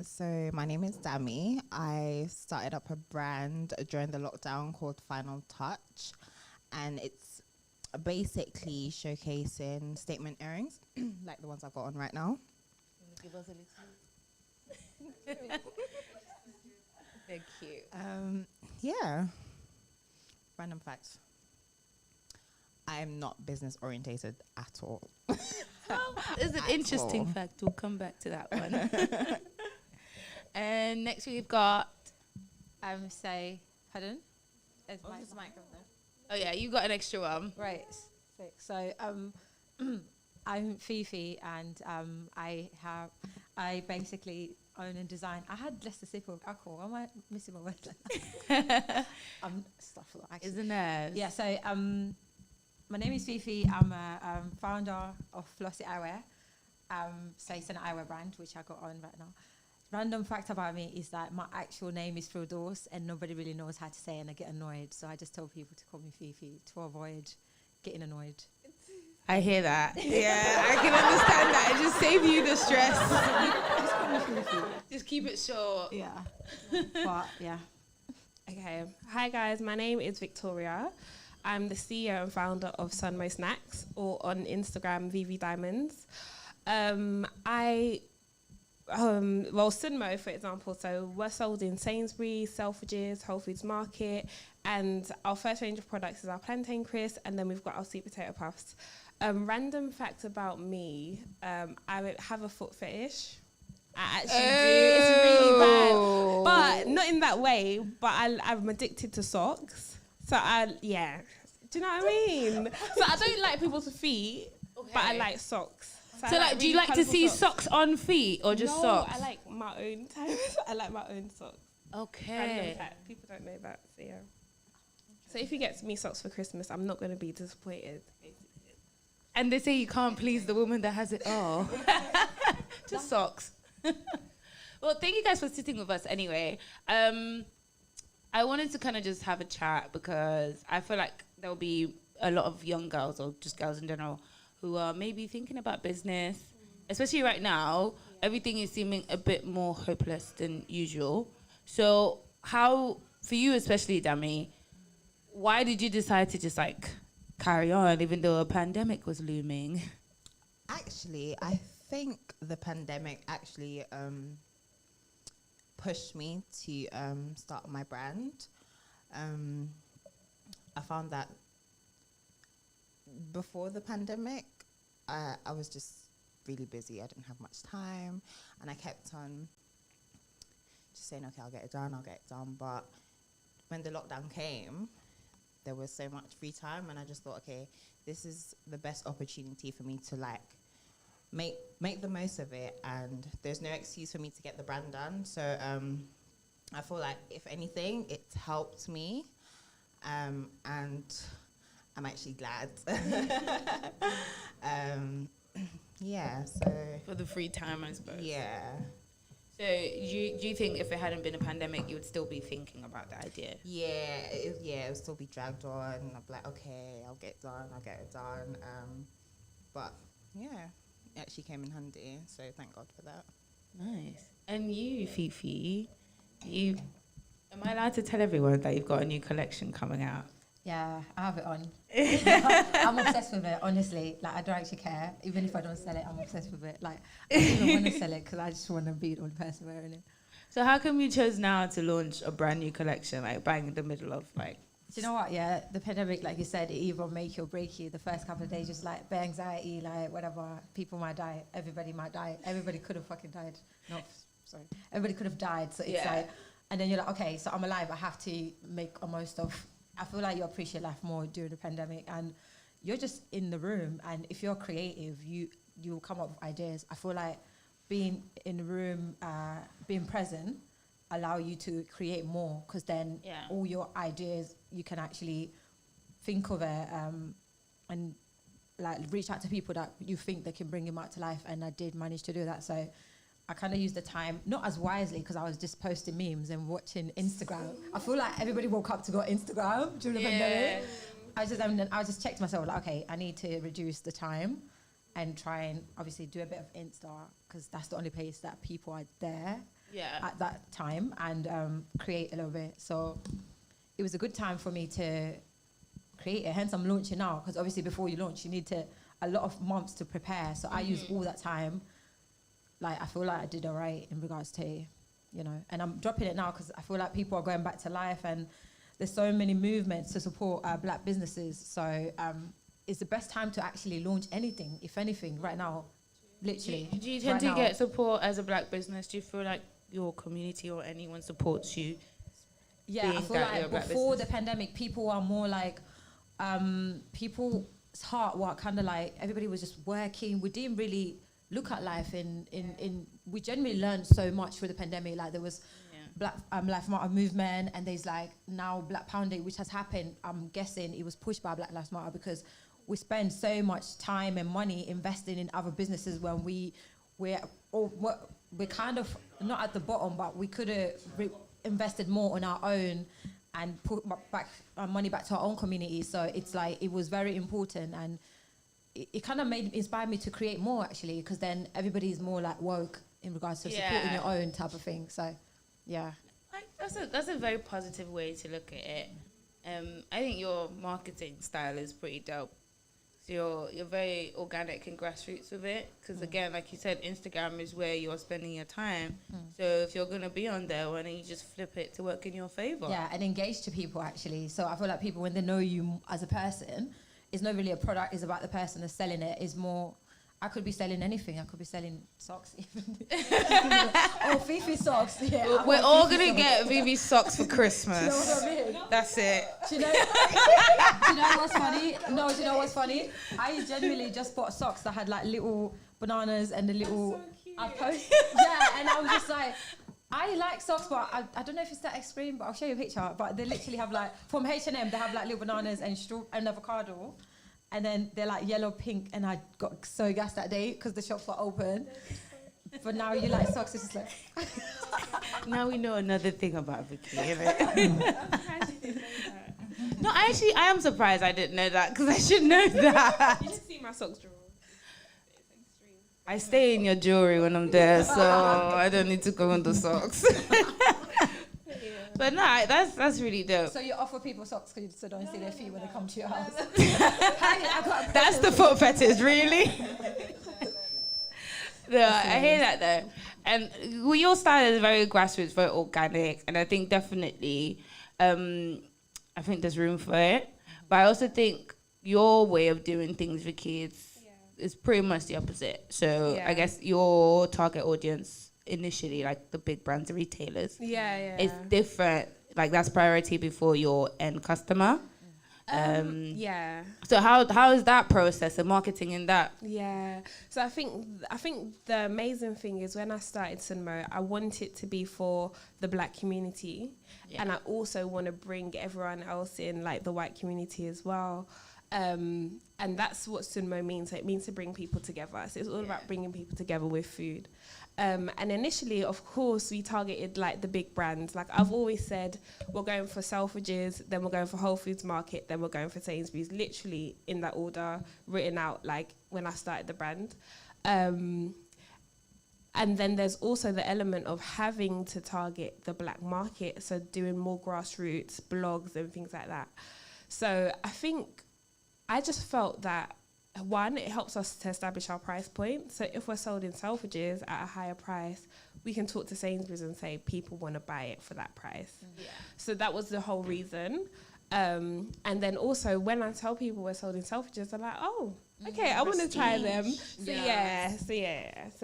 So my name is Dami. I started up a brand during the lockdown called Final Touch, and it's basically showcasing statement earrings, like the ones I've got on right now. Give us a little. They're cute. Yeah. Random facts. I am not business orientated at all. There's an interesting fact. We'll come back to that one. And next we've got. Say, pardon? There's Oh, my there's a microphone there. Oh yeah, you got an extra one. right. Sick. So I'm Fifi, and I basically own and design. I had less to sip of alcohol. Am I missing my words? I'm stuff like that. Isn't it? Yeah. So my name is Fifi. I'm a founder of Flossy Eyewear. So it's an eyewear brand which I got on right now. Random fact about me is that my actual name is Firdaus, and nobody really knows how to say it, and I get annoyed. So I just tell people to call me Fifi to avoid getting annoyed. I hear that. Yeah, I can understand that. It just save you the stress. Just call me Fifi. Just keep it short. Yeah. But yeah. Okay. Hi guys, my name is Victoria. I'm the CEO and founder of Sunmo Snacks, or on Instagram VV Diamonds. Sunmo, for example, so we're sold in Sainsbury's, Selfridges, Whole Foods Market, and our first range of products is our plantain crisp, and then we've got our sweet potato puffs. Random fact about me, I have a foot fetish. I actually do. It's really bad, but not in that way. But I'm addicted to socks. So do you know what I mean? So I don't like people's feet, but I like socks. So like, do you like to see socks on feet or just no, socks? I like my own types. I like my own socks. Okay. Random fact. People don't know that. So yeah. So if you get me socks for Christmas, I'm not going to be disappointed. And they say you can't please the woman that has it all. Just socks. Well, thank you guys for sitting with us anyway. I wanted to kind of just have a chat because I feel like there'll be a lot of young girls or just girls in general who are maybe thinking about business, especially right now. Everything is seeming a bit more hopeless than usual. So how, for you especially, Dami, why did you decide to just like carry on even though a pandemic was looming? Actually, I think the pandemic actually pushed me to start my brand. I found that before the pandemic, I was just really busy. I didn't have much time, and I kept on just saying, okay, I'll get it done. But when the lockdown came, there was so much free time, and I just thought, okay, this is the best opportunity for me to like make the most of it, and there's no excuse for me to get the brand done. So I feel like, if anything, it's helped me, and I'm actually glad. So For the free time, I suppose. yeah. So do you think if it hadn't been a pandemic, you would still be thinking about the idea? It would still be dragged on. I'd be like, okay, I'll get it done. But yeah, it actually came in handy, so thank God for that. Nice. And you, Fifi, am I allowed to tell everyone that you've got a new collection coming out? Yeah, I have it on. I'm obsessed with it, honestly. Like, I don't actually care. Even if I don't sell it, I'm obsessed with it. Like, I don't even want to sell it because I just want to be the only person wearing it. So how come you chose now to launch a brand new collection, like bang in the middle of like... Do you know what? Yeah, the pandemic, like you said, it either make you or break you. The first couple of days, just like bare anxiety, like whatever. People might die. Everybody might die. Everybody could have fucking died. No, sorry. Everybody could have died. So it's like, and then you're like, okay, so I'm alive. I have to make a most of. I feel like you appreciate life more during the pandemic, and you're just in the room. And if you're creative, you'll come up with ideas. I feel like being in the room, being present, allow you to create more, because then all your ideas you can actually think of it and like reach out to people that you think they can bring him out to life. And I did manage to do that. So I kind of used the time, not as wisely, because I was just posting memes and watching Instagram. I feel like everybody woke up to go Instagram during the pandemic. I just checked myself, like, okay, I need to reduce the time and try and obviously do a bit of Insta, because that's the only place that people are there Yeah. at that time, and create a little bit. So it was a good time for me to create it. Hence, I'm launching now, because obviously before you launch, you need a lot of months to prepare. So I used all that time. Like, I feel like I did all right in regards to, and I'm dropping it now because I feel like people are going back to life, and there's so many movements to support black businesses. So it's the best time to actually launch anything, if anything, right now, literally. Do you tend right to now. get support as a black business? Do you feel like your community or anyone supports you? Yeah, I being feel that you're a like black before business? the pandemic, people are more like, people's heart were kind of like, everybody was just working. We didn't really look at life in we genuinely learned so much through the pandemic. Like, there was Black Lives Matter movement, and there's like now Black Pound Day, which has happened. I'm guessing it was pushed by Black Lives Matter, because we spend so much time and money investing in other businesses when we're kind of not at the bottom, but we could have invested more on our own and put back our money back to our own community. So it's like, it was very important, and it kind of inspired me to create more, actually, because then everybody's more like woke in regards to supporting your own type of thing. So yeah. That's a very positive way to look at it. I think your marketing style is pretty dope. So you're very organic and grassroots with it, because again, like you said, Instagram is where you're spending your time. So if you're gonna be on there, why don't you just flip it to work in your favor? Yeah, and engage to people, actually. So I feel like people, when they know you as a person, it's not really a product, it's about the person that's selling it. It's more, I could be selling anything. I could be selling socks even. Oh, Fifi socks. Yeah, We're all gonna get Vivi socks for Christmas. You know what I mean? That's it. Do you know what's funny? No, do you know what's funny? I genuinely just bought socks that had like little bananas and the little. I post. Yeah, and I was just like, I like socks, but I don't know if it's that extreme, but I'll show you a picture. But they literally have like, from H&M, they have like little bananas and avocado. And then they're like yellow, pink, and I got so gassed that day because the shops were open. But now you like socks, it's just like... Now we know another thing about Vicky, innit? No, I am surprised I didn't know that, because I should know that. You should see my socks drawer. It's extreme. I stay in your jewelry when I'm there, so I don't need to go on the socks. But no, that's really dope. So you offer people socks so don't see their feet when they come to your house. That's the foot fetish, really? No, I hear that though. And your style is very grassroots, very organic, and I think definitely, I think there's room for it. But I also think your way of doing things, Vicky, is pretty much the opposite. So I guess your target audience initially, like the big brands, the retailers, it's different. Like, that's priority before your end customer. So how is that process, the marketing in that? Yeah. So I think the amazing thing is, when I started Sunmo, I want it to be for the black community, and I also want to bring everyone else in, like the white community as well. And that's what Sunmo means. It means to bring people together. So it's all about bringing people together with food. And initially, of course, we targeted like the big brands. Like I've always said, we're going for Selfridges, then we're going for Whole Foods Market, then we're going for Sainsbury's, literally in that order, written out like when I started the brand. And then there's also the element of having to target the black market, so doing more grassroots blogs and things like that. So I just felt that, one, it helps us to establish our price point. So if we're sold in Selfridges at a higher price, we can talk to Sainsbury's and say people want to buy it for that price. Yeah. So that was the whole reason. And then also, when I tell people we're sold in Selfridges, they're like, oh, okay, I want to try them. So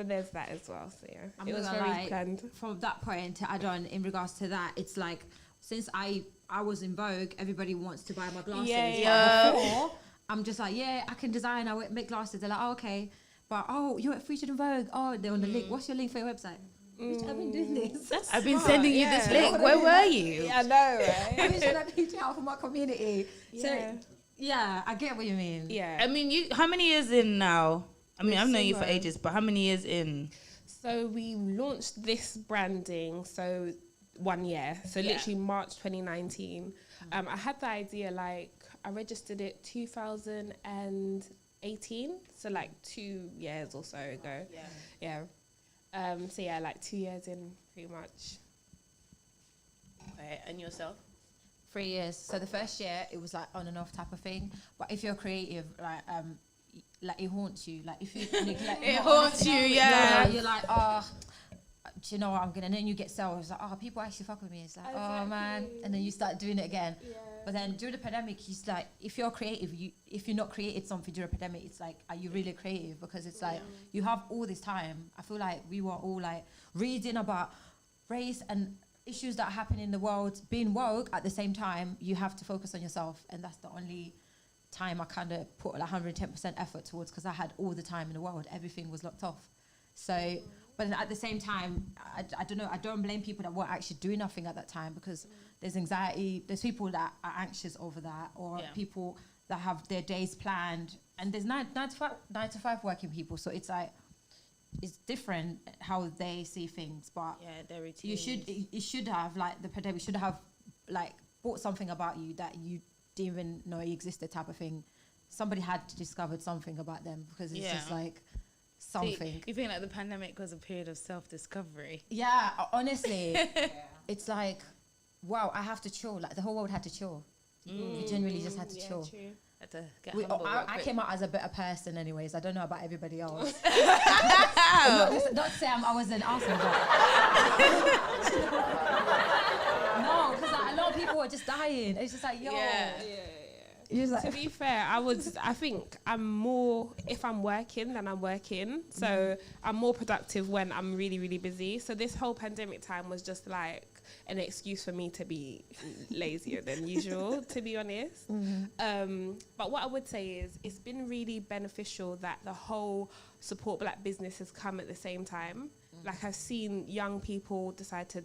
there's that as well. So yeah, it was very planned. From that point, to add on in regards to that, it's like, since I was in Vogue, everybody wants to buy my glasses. But before, I'm just like, I can design, I make glasses. They're like, oh, okay. But, you're featured in Vogue. Oh, they're on the link. What's your link for your website? Bitch, I've been doing this. I've been sending you this link. Where were you? Yeah, I know, right? I've been trying to reach out for my community. So, I get what you mean. Yeah. I mean, how many years in now? I mean, I've known you for ages, but how many years in? So we launched this branding, 1 year. So literally March 2019. I had the idea, like, I registered it 2000 and 18, so like 2 years or so ago. Yeah. So yeah, like 2 years in, pretty much. Okay, and yourself? 3 years. So the first year it was like on and off type of thing. But if you're creative, like it haunts you. Like if you neglect, It haunts you, yeah. You're like, oh, do you know what I'm gonna? And then you get sales. It's like, oh, people actually fuck with me. It's like, oh man, and then you start doing it again. Yeah. But then during the pandemic, it's like, if you're creative, if you're not created something during a pandemic, it's like, are you really creative? Because it's like, you have all this time. I feel like we were all like reading about race and issues that happen in the world, being woke at the same time. You have to focus on yourself, and that's the only time I kind of put like 110% effort towards, because I had all the time in the world. Everything was locked off. So, but then at the same time, I don't know, I don't blame people that weren't actually doing nothing at that time, because there's anxiety, there's people that are anxious over that, or people that have their days planned, and there's 9 to 5 working people, so it's like, it's different how they see things. But their routines. you should have, like, the pandemic should have like brought something about you that you didn't even know existed, type of thing. Somebody had discovered something about them, because it's just like something. So you think like the pandemic was a period of self-discovery? Yeah, honestly. It's like, wow, I have to chill. Like, the whole world had to chill. We genuinely just had to chill. True. Had to get humble. I came out as a better person anyways. I don't know about everybody else. Not to say I was an asshole, but no, because like, a lot of people were just dying. It's just like, yo. You're just like, To be fair, I think I'm more, if I'm working, then I'm working. So I'm more productive when I'm really, really busy. So this whole pandemic time was just like an excuse for me to be lazier than usual, to be honest. But what I would say is, it's been really beneficial that the whole support black business has come at the same time. Like, I've seen young people decide to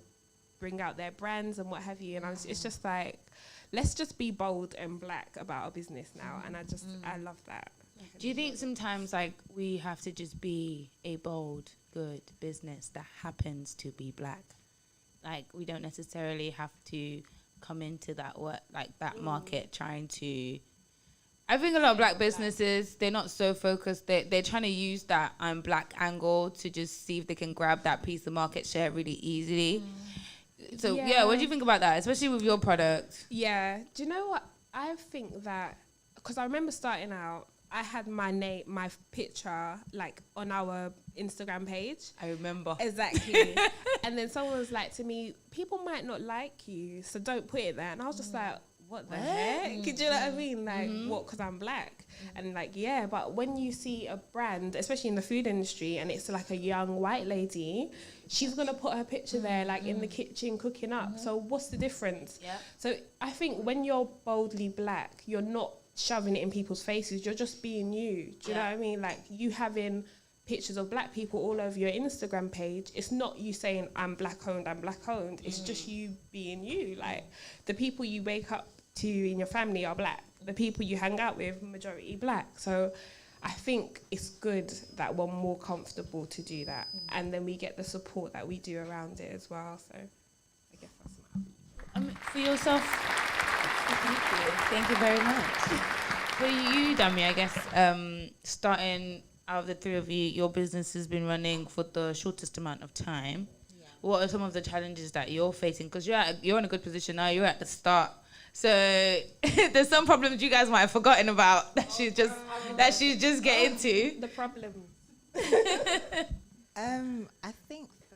bring out their brands and what have you. And it's just like, let's just be bold and black about our business now. And I love that. Do you think sometimes like we have to just be a bold, good business that happens to be black? Like, we don't necessarily have to come into that market trying to. I think a lot of black businesses, they're not so focused. They're trying to use that I'm black angle to just see if they can grab that piece of market share really easily. So what do you think about that, especially with your product? Yeah, do you know what? I think that, because I remember starting out, I had my picture like on our Instagram page. I remember. Exactly. And then someone was like to me, people might not like you, so don't put it there. And I was just like, what the heck? Do you know what I mean? Like, what, because I'm black? And like, yeah, but when you see a brand, especially in the food industry, and it's like a young white lady, she's going to put her picture there, like in the kitchen cooking up. So what's the difference? Yeah. So I think when you're boldly black, you're not shoving it in people's faces. You're just being you. Do you know what I mean? Like, you having pictures of black people all over your Instagram page, it's not you saying I'm black owned. It's just you being you. Like, the people you wake up to in your family are black. The people you hang out with, majority black. So I think it's good that we're more comfortable to do that, and then we get the support that we do around it as well. So I guess that's my For yourself, thank you very much. For you, Dami, I guess starting out of the three of you, your business has been running for the shortest amount of time. What are some of the challenges that you're facing? Because you're in a good position now. You're at the start. So there's some problems you guys might have forgotten about that she's just getting to. the problem. I think for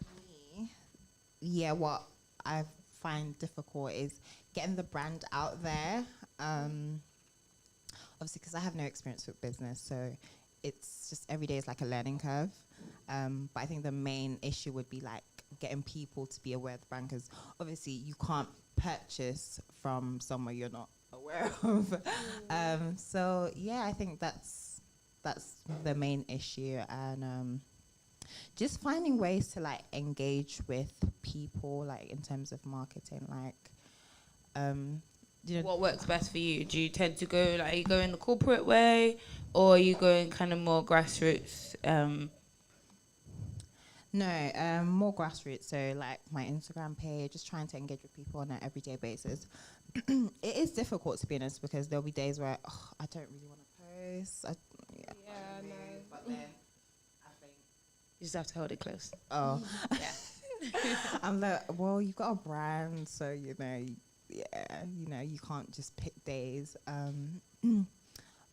me, what I find difficult is getting the brand out there. Obviously, because I have no experience with business, so it's just every day is like a learning curve. But I think the main issue would be like getting people to be aware of the brand, because obviously you can't purchase from somewhere you're not aware of. So yeah, I think that's the main issue, and just finding ways to like engage with people, like in terms of marketing, like what works best for you? Do you tend to go like, are you going the corporate way, or are you going kind of more grassroots? No, more grassroots. So like my Instagram page, just trying to engage with people on an everyday basis. It is difficult, to be honest, because there'll be days where I don't really want to post. Yeah. Yeah, no. But then I think, You just have to hold it close. oh, Yeah. I'm like, well, you've got a brand, so you can't just pick days.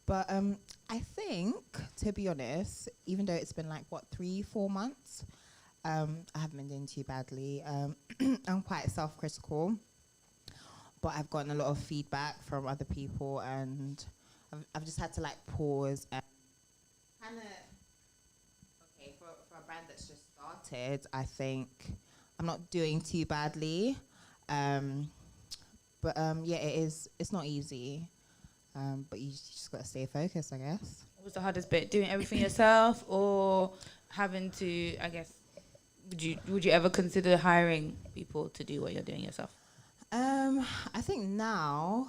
But I think, to be honest, even though it's been like 3-4 months, I haven't been doing too badly. I'm quite self-critical, but I've gotten a lot of feedback from other people, and I've just had to like pause and kind of, okay, for a brand that's just started, I think I'm not doing too badly. But yeah, it's not easy. But you just got to stay focused, I guess. What was the hardest bit? Doing everything yourself, or having to, I guess, would you ever consider hiring people to do what you're doing yourself? I think now,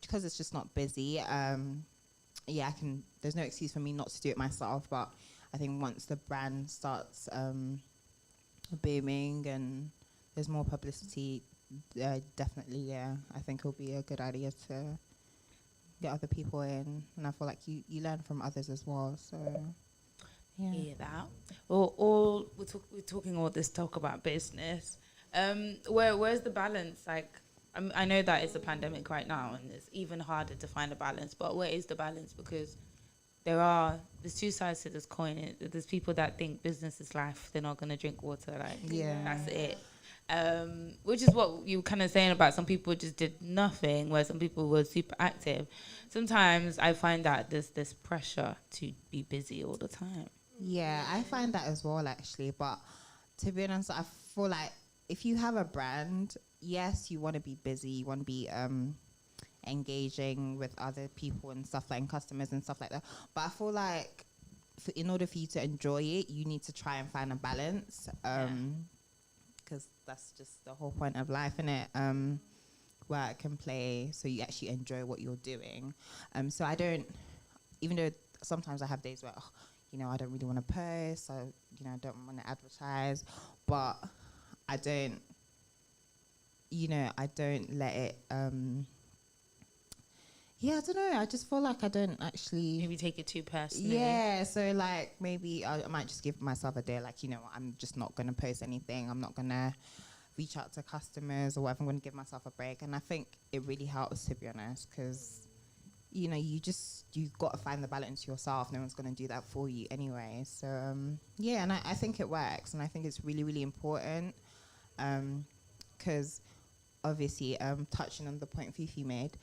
because it's just not busy, yeah, there's no excuse for me not to do it myself. But I think once the brand starts booming and there's more publicity, definitely, yeah, I think it'll be a good idea to get other people in. And I feel like you learn from others as well, so yeah. Hear that? Or we're talking all this talk about business. Where's the balance? Like, I know that it's a pandemic right now, and it's even harder to find a balance. But where is the balance? Because there's two sides to this coin. There's people that think business is life. They're not gonna drink water. Like, Yeah. that's it. Which is what you were kind of saying about some people just did nothing, where some people were super active. Sometimes I find that there's this pressure to be busy all the time. Yeah, I find that as well, actually. But to be honest, I feel like if you have a brand, yes, you want to be busy, you want to be engaging with other people and stuff, like, and customers and stuff like that. But I feel like in order for you to enjoy it, you need to try and find a balance. Because that's just the whole point of life, innit? Work and play, so you actually enjoy what you're doing. So I don't, even though sometimes I have days where, I don't really want to post, I don't want to advertise, but I don't let it, I don't know, I just feel like I don't actually... Maybe take it too personally. Yeah, so like maybe I might just give myself a day, like, I'm just not going to post anything, I'm not going to reach out to customers or whatever, I'm going to give myself a break. And I think it really helps, to be honest, because you've got to find the balance yourself. No one's going to do that for you anyway. So yeah, and I think it works, and I think it's really, really important, because obviously, touching on the point Fifi made,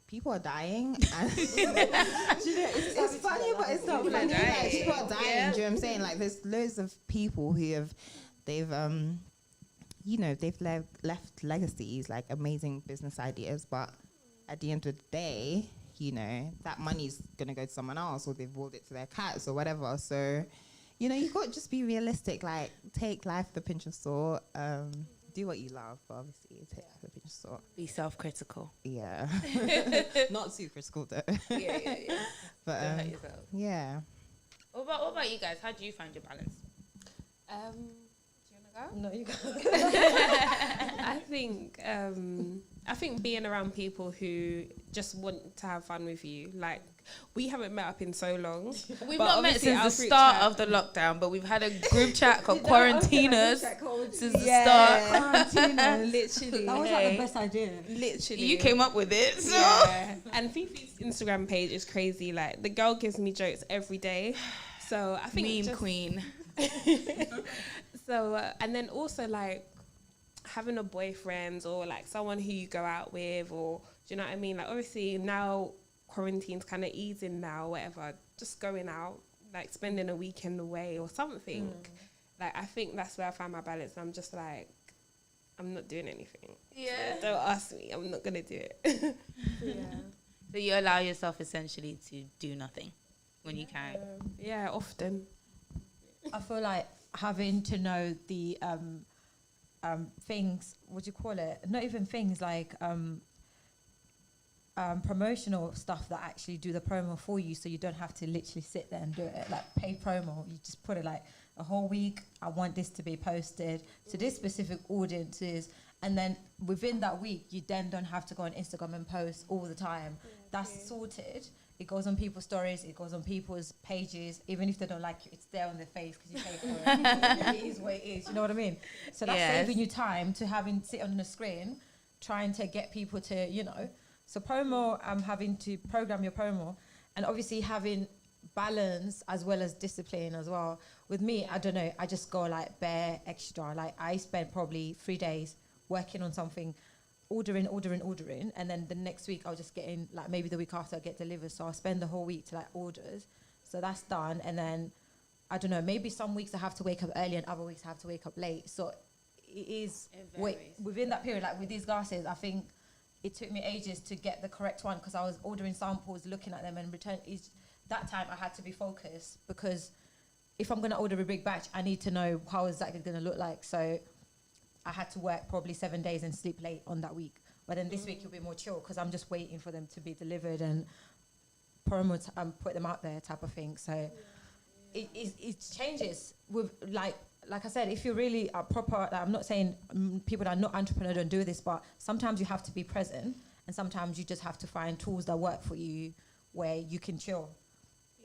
people are dying, and it's funny, but it's not funny. Like, people are dying. Yeah. Do you know what I'm saying? Like, there's loads of people who they've left legacies, like amazing business ideas, but at the end of the day, that money's gonna go to someone else, or they've rolled it to their cats or whatever. So, you've got to just be realistic. Like, take life with a pinch of salt. Do what you love, but obviously take life with a pinch of salt. Be self-critical. Yeah. Not too critical though. Yeah. But Don't hurt yourself. yeah. What about you guys? How do you find your balance? Do you wanna go? No, you go. I think being around people who just want to have fun with you, like, we haven't met up in so long. We've but not met obviously our since the group start chat- of the lockdown, but we've had a group chat called Quarantiners since the Yeah, start. literally. That was like the best idea. Literally. You came up with it, so. Yeah. And Fifi's Instagram page is crazy. Like, the girl gives me jokes every day. So I think Meme just- queen. So and then also, like, having a boyfriend or like someone who you go out with, or do you know what I mean? Like, obviously now quarantine's kind of easing now, whatever. Just going out, like spending a weekend away or something. Like, I think that's where I find my balance. I'm just like, I'm not doing anything. Yeah. Don't ask me. I'm not gonna do it. Yeah. So you allow yourself essentially to do nothing when you can. Yeah, often. I feel like having to know the things, what do you call it? Not even things, like promotional stuff that actually do the promo for you, so you don't have to literally sit there and do it. Like, pay promo, you just put it like a whole week, I want this to be posted to this specific audiences, and then within that week you then don't have to go on Instagram and post all the time. That's sorted. It goes on people's stories. It goes on people's pages. Even if they don't like you, it's there on their face because you pay for it. It is what it is. You know what I mean? So that's Yes. saving you time to sit on the screen, trying to get people to, you know. So promo, I'm having to program your promo, and obviously having balance as well as discipline as well. With me, I don't know. I just go like bare extra. Like I spend probably 3 days working on something, ordering, and then the next week I'll just get in, like maybe the week after I get delivered. So I'll spend the whole week to like orders. So that's done. And then I don't know, maybe some weeks I have to wake up early and other weeks I have to wake up late. So it is within that period, like with these glasses, I think it took me ages to get the correct one because I was ordering samples, looking at them and return. That time I had to be focused because if I'm going to order a big batch, I need to know how exactly it's going to look like. So I had to work probably 7 days and sleep late on that week. But then this week it'll be more chill because I'm just waiting for them to be delivered and promo put them out there type of thing. So it changes with like I said, if you're really a proper, like, I'm not saying people that are not entrepreneur don't do this, but sometimes you have to be present and sometimes you just have to find tools that work for you where you can chill.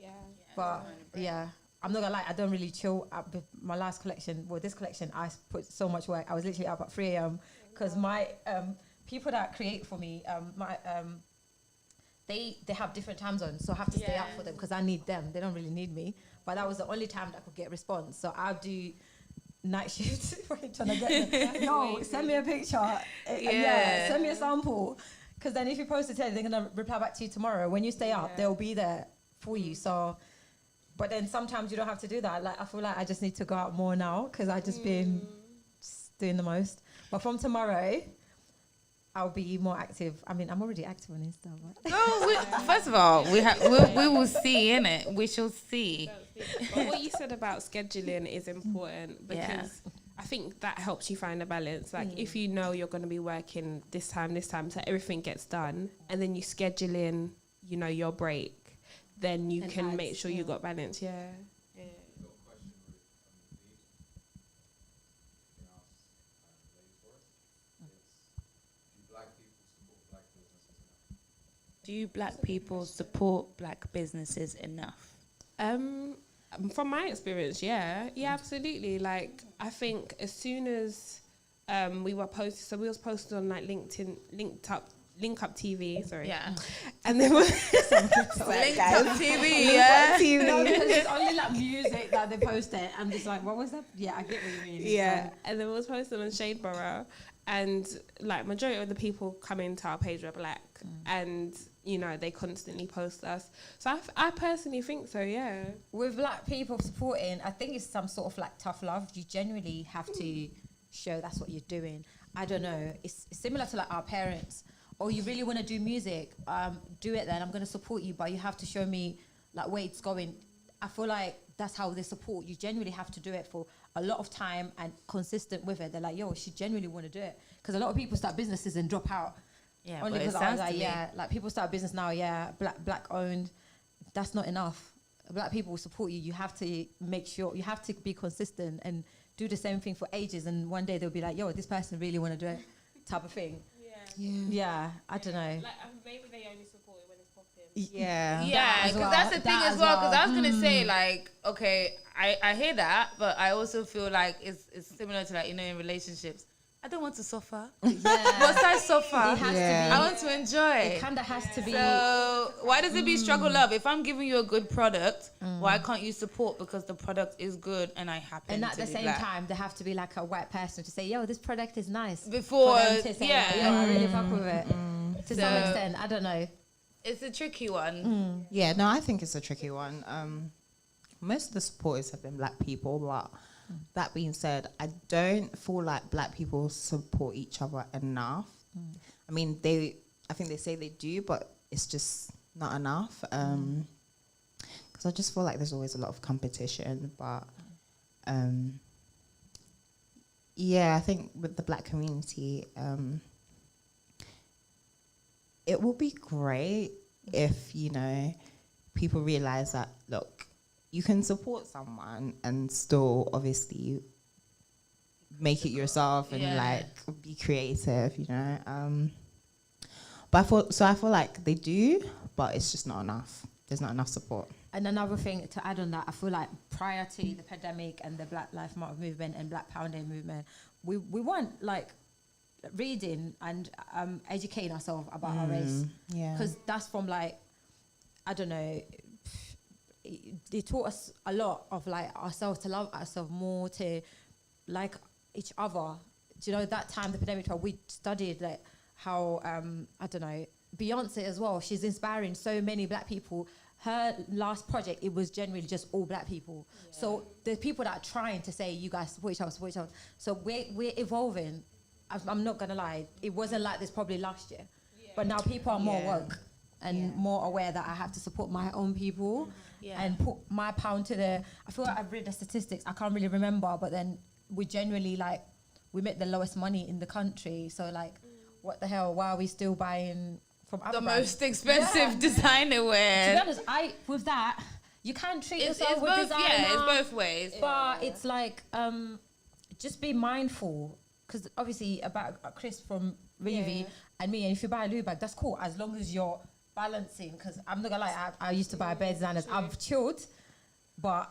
Yeah. But yeah, I'm not gonna lie, I don't really chill. My last collection, this collection, I put so much work. I was literally up at 3 a.m. because my people that create for me, they have different time zones, so I have to stay up for them because I need them. They don't really need me. But that was the only time that I could get response. So I'll do night shifts trying to get them. Yo, send me a picture. Send me a sample. Because then if you post it today, they're gonna reply back to you tomorrow. When you stay up, they'll be there for you. So. But then sometimes you don't have to do that. Like I feel like I just need to go out more now because I just been just doing the most. But from tomorrow, I'll be more active. I mean, I'm already active on Insta. But No, first of all, we will see, innit? We shall see. But what you said about scheduling is important because I think that helps you find a balance. Like if you know you're going to be working this time, so everything gets done, and then you schedule in, you know, your break, then you can make sure you got balance. Yeah. Do you black people support black businesses enough? From my experience, yeah, absolutely. Like I think as soon as we were posted, so we was posted on like LinkedIn, Link Up TV, sorry. Yeah. And then Link Up TV, yeah. no, because it's only like music that they post it. I'm just like, what was that? Yeah, I get what you mean. Yeah. And then it was posted on Shadeborough, and like majority of the people coming to our page were black, and you know they constantly post us. So I personally think so. Yeah. With black people supporting, I think it's some sort of like tough love. You genuinely have to show that's what you're doing. I don't know. It's similar to like our parents. Oh, you really want to do music? Do it then. I'm going to support you, but you have to show me like where it's going. I feel like that's how they support. You genuinely have to do it for a lot of time and consistent with it. They're like, yo, she genuinely want to do it. Because a lot of people start businesses and drop out. Yeah, only because I was like, like people start a business now, black owned. That's not enough. Black people will support you. You have to make sure, you have to be consistent and do the same thing for ages. And one day they'll be like, yo, this person really want to do it, type of thing. Yeah, I don't know. Like maybe they only support it when it's popping. Yeah, because that's the thing as well. Because I was gonna say like, okay, I hear that, but I also feel like it's similar to like, you know, in relationships. I don't want to suffer. Must I suffer? It has to be. I want to enjoy. It kind of has to be. So why does it be struggle love? If I'm giving you a good product, why can't you support because the product is good and I happen And to at the be same black? time, there have to be like a white person to say, yo, this product is nice. Before, For them to say, yo, I really fuck with it. To some So- extent, I don't know. It's a tricky one. Yeah, no, I think it's a tricky one. Most of the supporters have been black people, but that being said, I don't feel like black people support each other enough. I mean, I think they say they do, but it's just not enough. Because I just feel like there's always a lot of competition. But yeah, I think with the black community, it will be great if, you know, people realize that, look, you can support someone and still obviously make it yourself and like be creative, you know. But I feel like they do, but it's just not enough. There's not enough support. And another thing to add on that, I feel like prior to the pandemic and the Black Lives Matter movement and Black Power Day movement, we weren't like reading and educating ourselves about our race. Yeah. Because that's from like, I don't know, they taught us a lot of like ourselves, to love ourselves more, to like each other. Do you know, that time, the pandemic time, we studied like how, I don't know, Beyonce as well, she's inspiring so many Black people. Her last project, it was generally just all Black people. Yeah. So the people that are trying to say, you guys support each other, support each other. So we're evolving. I'm not gonna lie, it wasn't like this probably last year. Yeah. But now people are more woke and more aware that I have to support my own people and put my pound to the, I feel like I've read the statistics, I can't really remember, but then we generally like, we make the lowest money in the country. So like, what the hell, why are we still buying from other brands? Most expensive designer wear? To be honest, with that, you can't treat yourself with both, designer. Yeah, it's both ways. But it's like, just be mindful. Because obviously about Chris from Reevy and me, and if you buy a Louis bag, that's cool, as long as you're balancing. Because I'm not gonna lie, I used to buy bare designers. I've chilled, but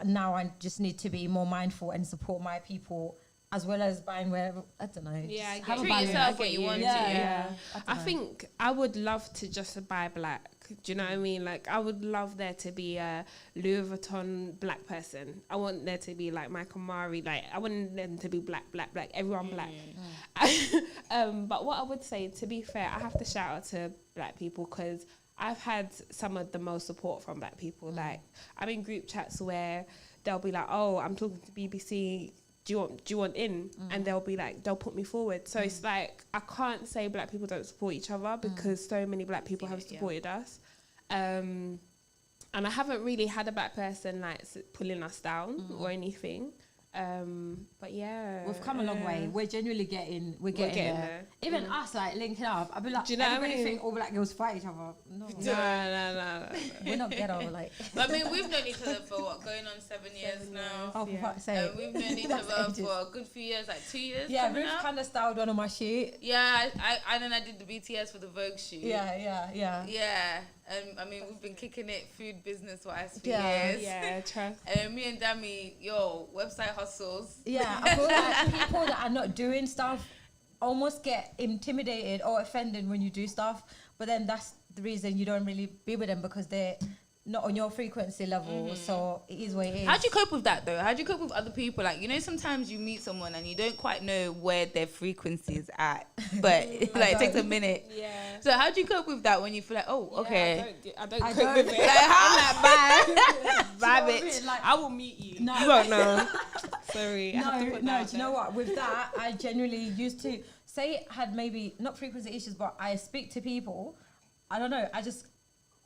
now I just need to be more mindful and support my people, as well as buying wherever, I don't know. Yeah, treat yourself what you want to. Yeah. I think I would love to just buy black. Do you know what I mean? Like, I would love there to be a Louis Vuitton black person. I want there to be like Michael Mari. Like, I want them to be black, everyone black. But what I would say, to be fair, I have to shout out to Black people, because I've had some of the most support from Black people. Like, I'm in group chats where they'll be like, oh, I'm talking to BBC, do you want in? And they'll be like, they'll put me forward. So it's like, I can't say Black people don't support each other, because so many Black people have supported us. And I haven't really had a Black person like pulling us down or anything. But yeah, we've come a long way. We're genuinely getting there. Even us, like, linking up, I'd be like, do you know everybody what I mean? think all Black girls fight each other. No. We're not ghetto, like. But I mean, we've known each other for what, going on 7 years now. Oh, for fuck's sake. We've known each other for a good few years, like 2 years. Yeah, Ruth kind of styled one of my shoot. Yeah, and then I did the BTS for the Vogue shoot. Yeah. Yeah. I mean, we've been kicking it food business-wise for Yeah. years. Yeah, trust. And me and Dami, website hustles. Yeah, I feel like people that are not doing stuff almost get intimidated or offended when you do stuff, but then that's the reason you don't really be with them, because they're not on your frequency level. So it is what it is. How do you cope with that though? How do you cope with other people? Like, sometimes you meet someone and you don't quite know where their frequency is at, but like it takes a minute. Yeah. So how do you cope with that when you feel like, oh, okay, I don't I cope don't- with it. like, how bye, Do you know what I bitch. mean? Like, I will meet you. No. You won't know. Sorry. I have to put that out do you know there. what? With that, I genuinely used to say I had maybe not frequency issues, but I speak to people. I don't know. I just,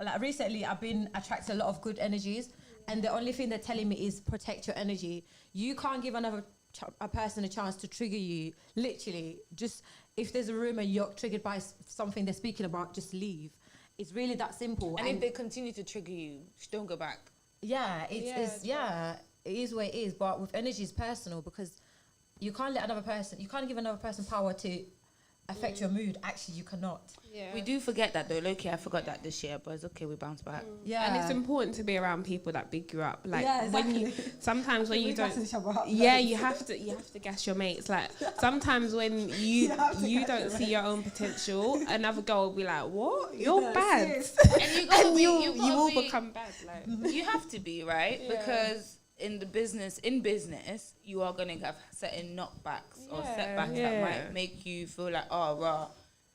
like, recently I've been attracting a lot of good energies, and the only thing they're telling me is protect your energy. You can't give another a person a chance to trigger you. Literally, just if there's a rumor you're triggered by something they're speaking about, just leave. It's really that simple. And if they continue to trigger you, just don't go back. Yeah, it is what it is. But with energy, it's personal, because you can't let another person, you can't give another person power to affect your mood. Actually, you cannot. Yeah. We do forget that though. Low-key, I forgot that this year, but it's okay. We bounce back. Yeah, And it's important to be around people that big you up. Like, Yeah, when you exactly. sometimes when you We gas don't. each other up. Yeah, you have to gas your mates. Like, sometimes when you don't see your own potential, another girl will be like, "What? You're bad," And you gotta and be, you gotta will be- become bad. Like, You have to be, right? Yeah. Because in business, you are gonna have certain knockbacks or Yeah, setbacks that yeah. might make you feel like, oh, raw,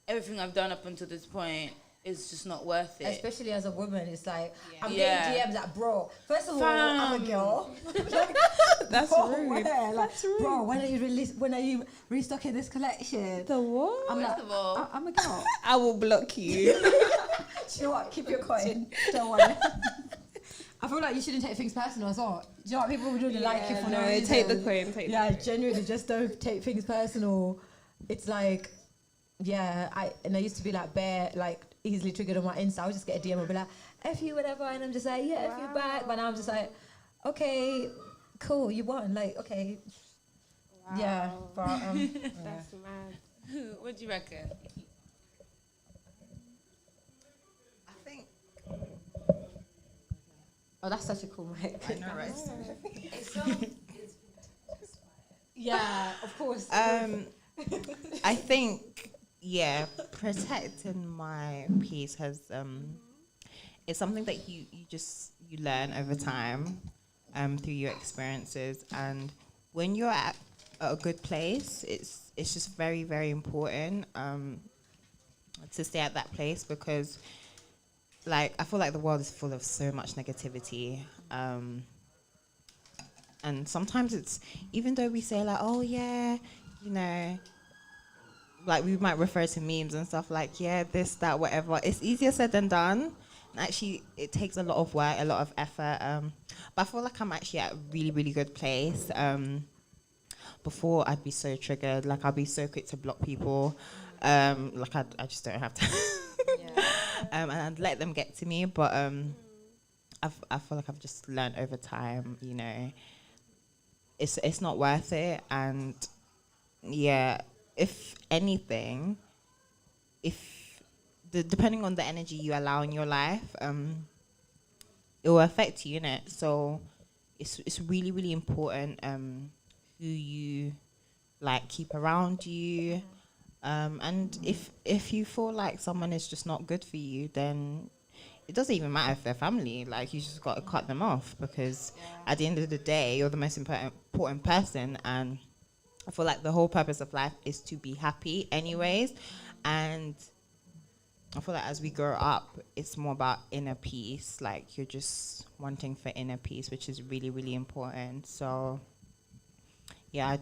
everything I've done up until this point is just not worth it. Especially as a woman, it's like, I'm Yeah. getting DMs like, bro, first of all, I'm a Fam. girl. that's Bro, rude. where? Like, That's rude. bro, when are you restocking this collection? The what? I'm First like, of all, I'm a girl. I will block you. Do you know what? Keep your coin. Don't worry. I feel like you shouldn't take things personal as well. Do you know what? People would really like you for no reason. take the coin. Take Yeah, the coin. genuinely, just don't take things personal. It's like, yeah, I used to be like bare, like easily triggered on my Insta. I would just get a DM and be like, F you, whatever, and I'm just like, yeah, F you back. But now I'm just like, okay, cool, you won. Like, okay, yeah, but That's mad. what do you reckon? Oh, that's such a cool mic. I know, right? Yeah, of course. I think, yeah, protecting my peace has it's something that you learn over time through your experiences, and when you're at a good place, it's just very, very important to stay at that place, because like I feel like the world is full of so much negativity, and sometimes it's, even though we say like, oh yeah, you know, like we might refer to memes and stuff like, yeah, this, that, whatever, it's easier said than done. And actually it takes a lot of work, a lot of effort, but I feel like I'm actually at a really, really good place. Before I'd be so triggered, like I'll be so quick to block people, like I just don't have time. And I'd let them get to me, but I feel like I've just learned over time, you know, it's not worth it. And yeah, if anything, depending on the energy you allow in your life, it will affect you, innit? So it's really, really important who you like keep around you. And if you feel like someone is just not good for you, then it doesn't even matter if they're family. Like, you just got to cut them off, because at the end of the day, you're the most important person. And I feel like the whole purpose of life is to be happy anyways. And I feel like as we grow up, it's more about inner peace. Like, you're just wanting for inner peace, which is really, really important. So yeah, I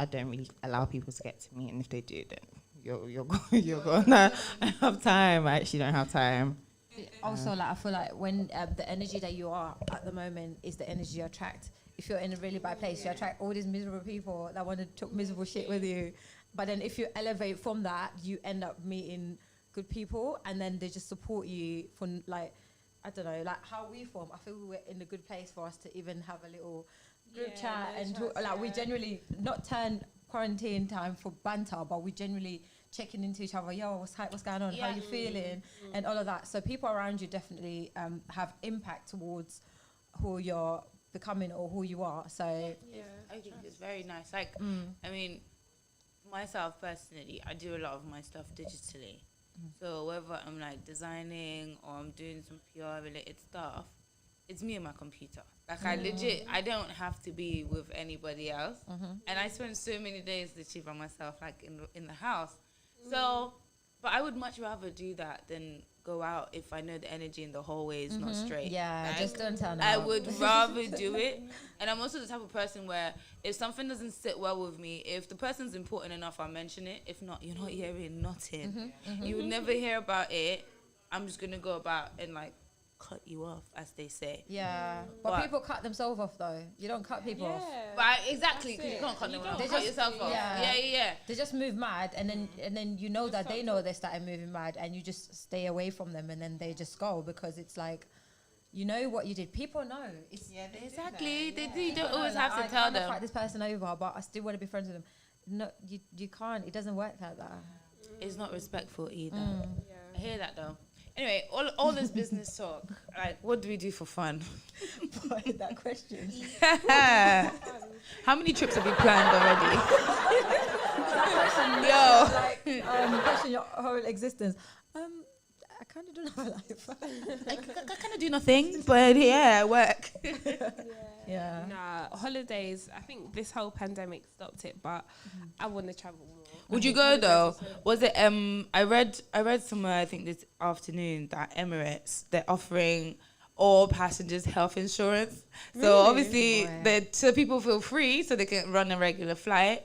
don't really allow people to get to me, and if they do, then you're gonna have time. I actually don't have time. Also, like I feel like when the energy that you are at the moment is the energy you attract. If you're in a really bad place, you attract all these miserable people that want to talk miserable shit with you. But then if you elevate from that, you end up meeting good people, and then they just support you for, like, I don't know, like how we form. I feel we were in a good place for us to even have a little group chat and talk, like we generally not turn quarantine time for banter, but we generally checking into each other. Yo, what's going on? How you feeling? And all of that. So people around you definitely have impact towards who you're becoming or who you are. So I think it's very nice. Like, I mean, myself personally, I do a lot of my stuff digitally. So whether I'm like designing or I'm doing some PR related stuff, it's me and my computer. Like, I don't have to be with anybody else. And I spend so many days literally by myself, like in the house. So, but I would much rather do that than go out if I know the energy in the hallway is not straight. yeah, Like, just don't turn I out. would rather do it. And I'm also the type of person where if something doesn't sit well with me, if the person's important enough, I'll mention it. If not, you're not hearing nothing. You will never hear about it. I'm just going to go about and like cut you off, as they say. Yeah, but people cut themselves off though. You don't cut people off. But exactly, because you can't cut them off. They You cut just- yourself off. Yeah. They just move mad, and then you know that they know they started moving mad, and you just stay away from them, and then they just go, because it's like, you know what you did. People know. It's, Exactly. They do. You don't always like, have to I tell can't them. fight this person over, but I still want to be friends with them. No, you can't. It doesn't work like that. It's not respectful either. I hear that though. Anyway, all this business talk, like, what do we do for fun? That question. How many trips have you planned already? Question your whole existence. I kind of don't have a life. I kind of do nothing, but yeah, work. Yeah. Nah, holidays. I think this whole pandemic stopped it, but I want to travel more. Would you go though? Was it I read somewhere, I think this afternoon, that Emirates, they're offering all passengers health insurance. So obviously so people feel free so they can run a regular flight.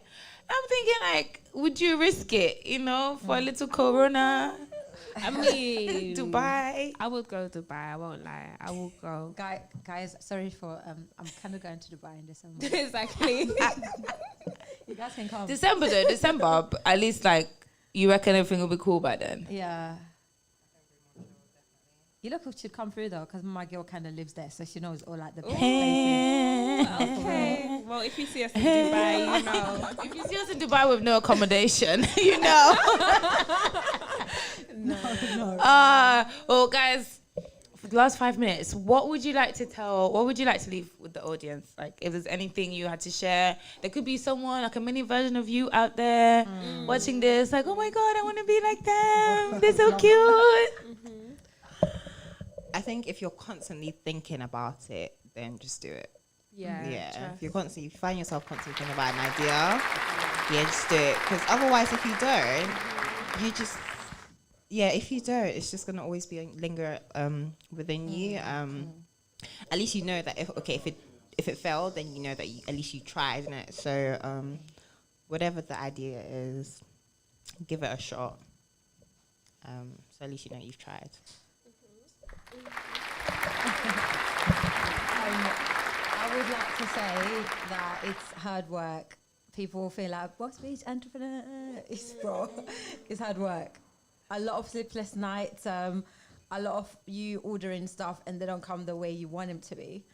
I'm thinking, like, would you risk it, you know, for a little corona? I mean, Dubai. I would go Dubai. I won't lie. I will go. Guys, sorry for I'm kind of going to Dubai in December. Exactly. You guys can come. December, but at least, like, you reckon everything will be cool by then? Yeah. You look should come through though, because my girl kind of lives there, so she knows all like the best places. Okay. Well, if you see us in Dubai, you know. If you see us in Dubai with no accommodation, you know. No. Well, guys, last 5 minutes, what would you like to leave with the audience? Like, if there's anything you had to share, there could be someone, like a mini version of you out there watching this, like, oh my God, I want to be like them. They're so cute. I think if you're constantly thinking about it, then just do it. Yeah. If you find yourself constantly thinking about an idea, just do it. Because otherwise, if you don't, if you don't, it's just gonna always be linger within you. At least you know that if it failed, then you know that at least you tried, isn't it? So whatever the idea is, give it a shot. So at least you know you've tried. I would like to say that it's hard work. People feel like, boss bitch, entrepreneur. It's hard work. A lot of sleepless nights, a lot of you ordering stuff and they don't come the way you want them to be.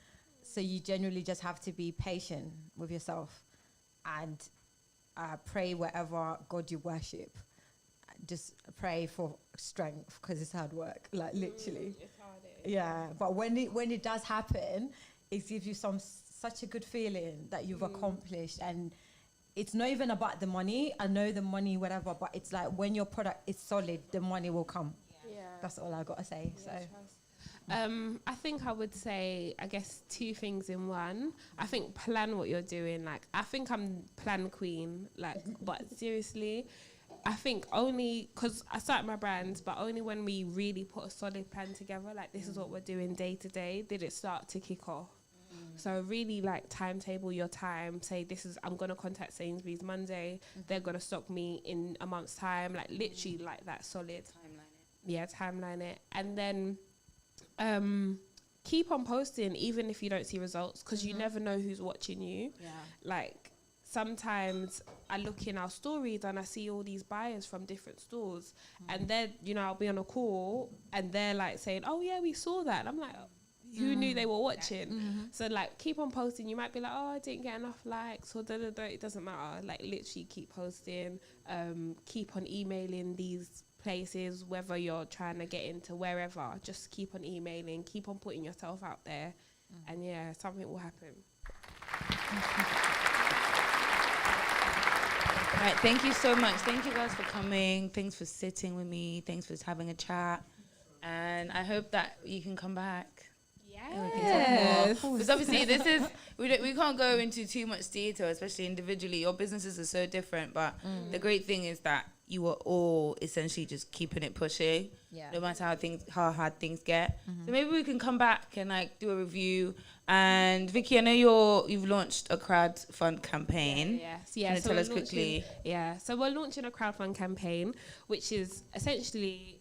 So you genuinely just have to be patient with yourself and pray wherever God you worship. Just pray for strength because it's hard work, like literally. It's hard. Yeah, but when it does happen, it gives you such a good feeling that you've accomplished, and it's not even about the money. I know the money, whatever, but it's like when your product is solid, the money will come. Yeah. That's all I gotta say. So, I think I would say, I guess, 2 things in one. I think plan what you're doing. Like, I think I'm plan queen. Like, but seriously, I think only because I started my brand, but only when we really put a solid plan together, like this is what we're doing day to day, did it start to kick off. So really, like, timetable your time. Say I'm gonna contact Sainsbury's Monday. They're gonna stock me in a month's time. Like literally, like that solid. Timeline it, and then keep on posting even if you don't see results, because you never know who's watching you. Like sometimes I look in our stories and I see all these buyers from different stores, and they're, I'll be on a call and they're like saying, oh yeah, we saw that, and I'm like, who knew they were watching? So like keep on posting. You might be like, oh, I didn't get enough likes or it doesn't matter. Like literally keep posting, keep on emailing these places, whether you're trying to get into wherever, just keep on emailing, keep on putting yourself out there, and something will happen. All right, thank you so much. Thank you guys for coming. Thanks for sitting with me. Thanks for having a chat. And I hope that you can come back. Yes. Because obviously we can't go into too much detail, especially individually. Your businesses are so different, but the great thing is that you are all essentially just keeping it pushing, no matter how hard things get. So maybe we can come back and like do a review. And Vicky, I know you've launched a crowdfund campaign. Can you tell us quickly? So we're launching a crowdfund campaign, which is essentially.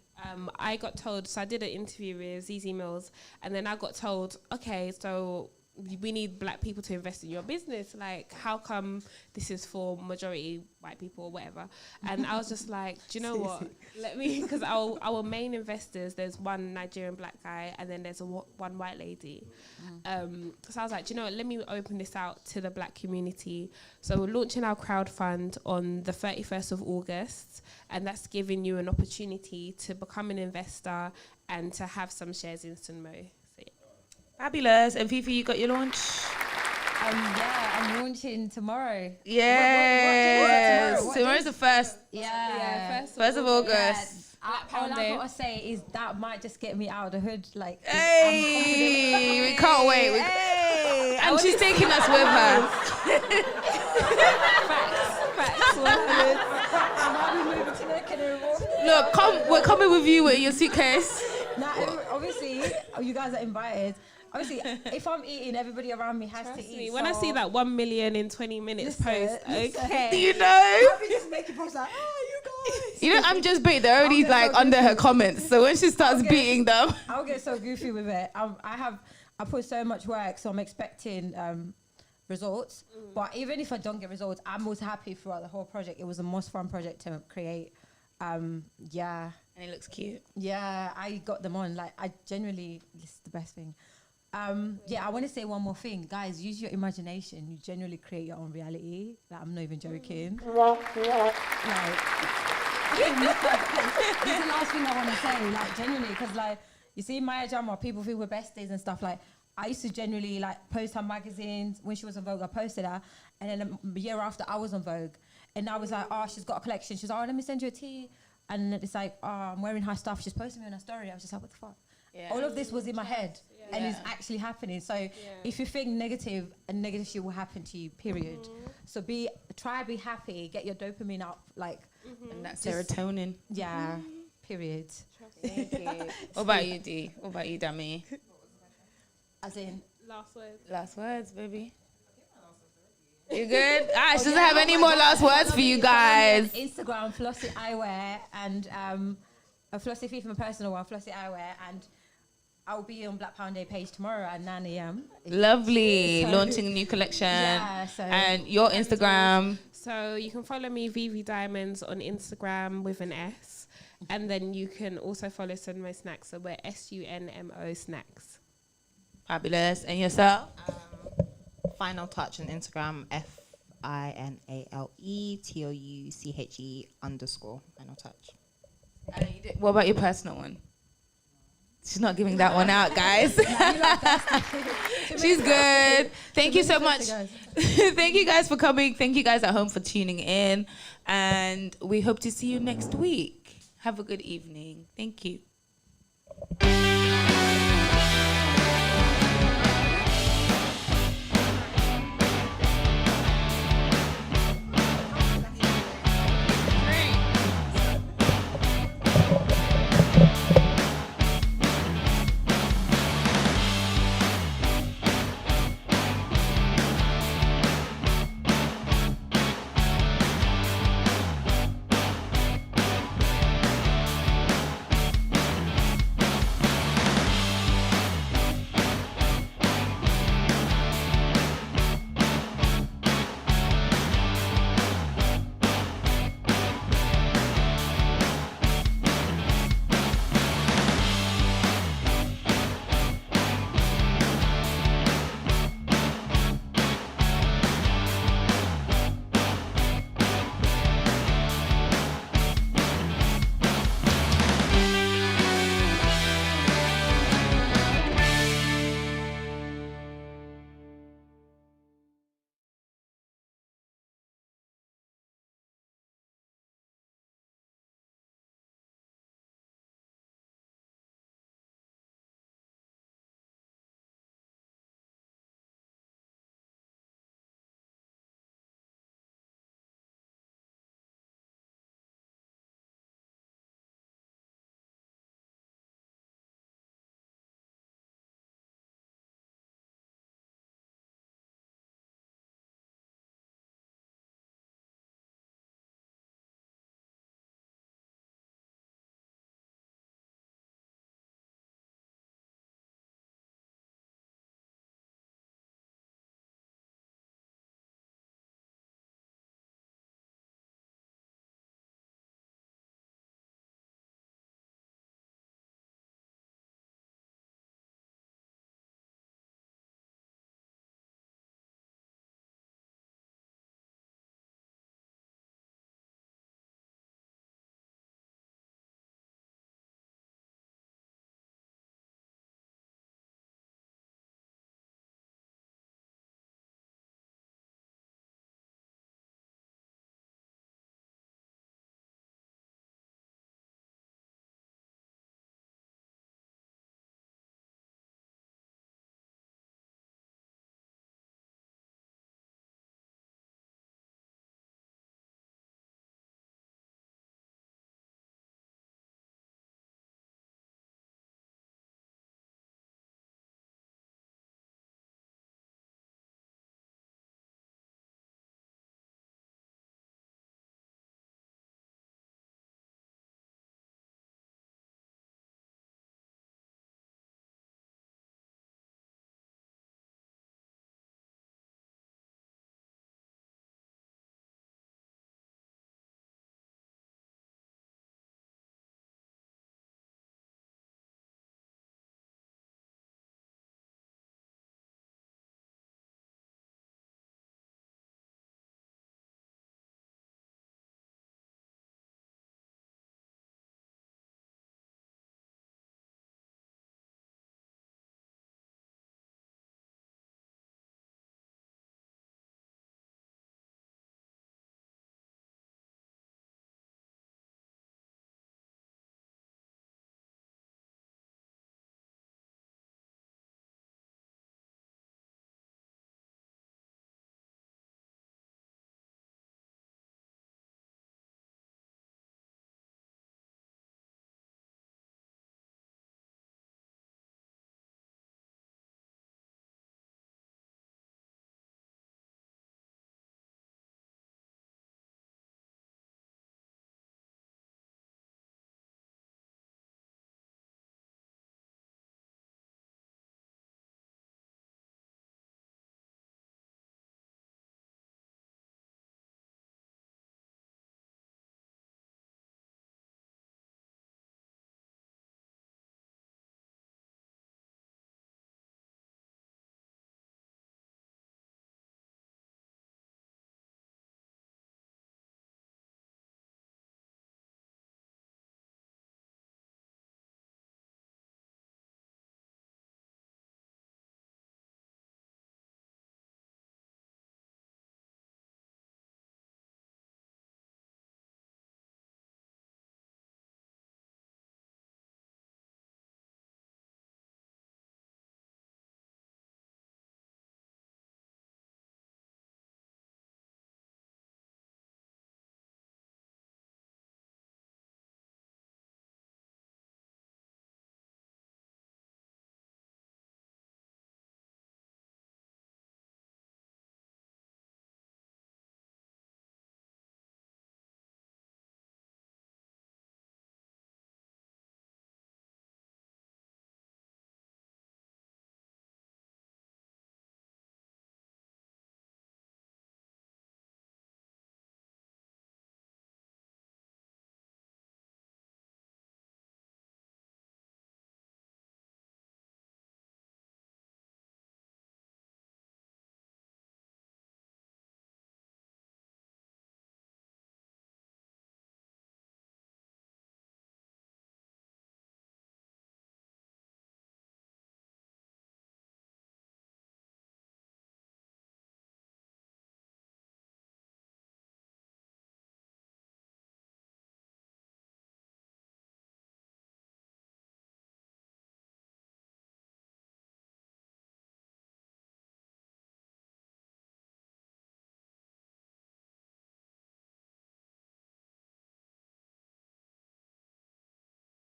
I got told, so I did an interview with ZZ Mills, and then I got told, okay, so we need black people to invest in your business. Like, how come this is for majority white people or whatever? And I was just like, do you know what? Because our main investors, there's one Nigerian black guy, and then there's one white lady. So I was like, do you know what? Let me open this out to the black community. So we're launching our crowdfund on the 31st of August, and that's giving you an opportunity to become an investor and to have some shares in Sunmo. Fabulous. And Fifi, you got your launch? I'm launching tomorrow. Yes. What Tomorrow's the 1st. First of August. All I gotta say is that might just get me out of the hood. Like, hey, we can't wait. And she's taking us with her. Facts. Look, we're coming with you with your suitcase. Now, obviously, you guys are invited. Obviously, if I'm eating, everybody around me has to eat. When I see that 1 million in 20 minutes post, okay. Do you know? I'll be just making posts like, you guys. You know, I'm just bait. They're already like under her comments. So when she starts beating them, I'll get so goofy with it. I put so much work, so I'm expecting results. But even if I don't get results, I'm most happy throughout the whole project. It was the most fun project to create. And it looks cute. Yeah, I got them on. Like, I genuinely, this is the best thing. I want to say one more thing. Guys, use your imagination. You genuinely create your own reality. Like, I'm not even joking. Like, this is the last thing I want to say. Like, genuinely, because, like, You see Maya Jama, people think we're besties and stuff. Like, I used to generally like post her magazines when she was on Vogue. I posted her, and then a year after I was on Vogue, and I was like, oh, she's got a collection. She's like, oh, let me send you a tee. And it's like, oh, I'm wearing her stuff. She's posting me on her story. I was just like, what the fuck? Yeah. All of this was in my head, and it's actually happening. So if you think negative, and negative shit will happen to you. Period. So try be happy. Get your dopamine up. Like, And that serotonin. yeah. Period. Thank you. What about you, D? What about you, Dami? As in, Last word. Last words, baby. You good? She doesn't have any more last words for you guys. Instagram, Flossie Eyewear, and a Flossie Fee from a personal one, Flossie Eyewear, and I'll be on Black Pound Day page tomorrow at 9 a.m. Lovely. So- Launching a new collection. Yeah, so And your Instagram. So you can follow me, Vivi Diamonds, on Instagram with an S. And then you can also follow Sunmo Snacks. So we're SUNMO Snacks. Fabulous. And yourself? Final Touch on Instagram, FINALETOUCHE _ Final Touch. What about your personal one? She's not giving that one out, guys. She's good. Thank you so much. Thank you guys for coming. Thank you guys at home for tuning in. And we hope to see you next week. Have a good evening. Thank you.